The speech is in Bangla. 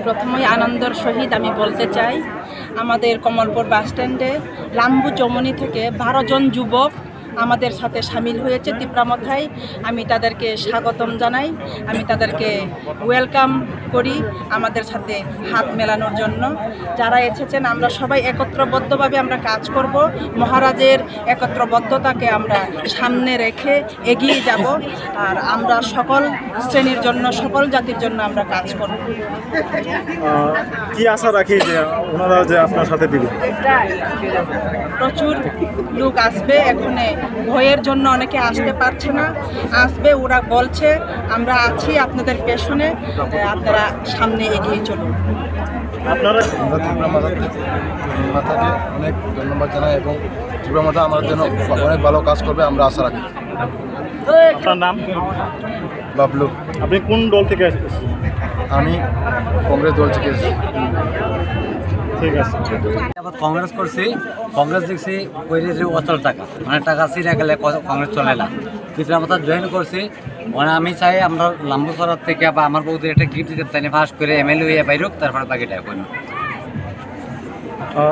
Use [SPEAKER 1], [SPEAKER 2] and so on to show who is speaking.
[SPEAKER 1] প্রথমেই আনন্দের সহিত আমি বলতে চাই আমাদের কমলপুর বাস স্ট্যান্ডে লাম্বু চৌমনি থেকে 12 জন যুবক আমাদের সাথে সামিল হয়েছে তিপ্রামথায়। আমি তাদেরকে স্বাগতম জানাই, আমি তাদেরকে ওয়েলকাম করি আমাদের সাথে হাত মেলানোর জন্য। যারা এসেছেন আমরা সবাই একত্রবদ্ধভাবে আমরা কাজ করব, মহারাজের একত্রবদ্ধতাকে আমরা সামনে রেখে এগিয়ে যাব, আর আমরা সকল শ্রেণীর জন্য সকল জাতির জন্য আমরা কাজ করব।
[SPEAKER 2] কি আশা রাখি যে ওনারা যে আপনার সাথে দিবে?
[SPEAKER 1] প্রচুর লোক আসবে, এখানে ভয়ের জন্য অনেকে আসতে পারছে না, আসবে। ওরা বলছে আমরা আছি আপনাদের পেছনে, আপনারা সামনে এগিয়ে চলুন।
[SPEAKER 2] আপনারা
[SPEAKER 3] মাতাকে অনেক ধন্যবাদ জানাই এবং ত্রিপুরা আমার জন্য অনেক ভালো কাজ করবে আমরা আশা রাখি।
[SPEAKER 2] আপনার নাম?
[SPEAKER 3] বাবলু।
[SPEAKER 2] আপনি কোন দল থেকে এসেছেন?
[SPEAKER 3] আমি কংগ্রেস দল থেকে এসেছি।
[SPEAKER 2] ঠিক আছে।
[SPEAKER 4] কংগ্রেস করছি, কংগ্রেস দেখছি অচল টাকা, মানে টাকা ছিঁড়ে গেলে কংগ্রেস চলে না। ত্রিপুরা জয়েন করছি, মানে আমি চাই আমরা লাম্বুসরার থেকে বা আমার বউদের একটা গিফট দিতে ফার্স্ট করে MLA হয়ে বাইরুক, তারপরে বাকিটা করুন।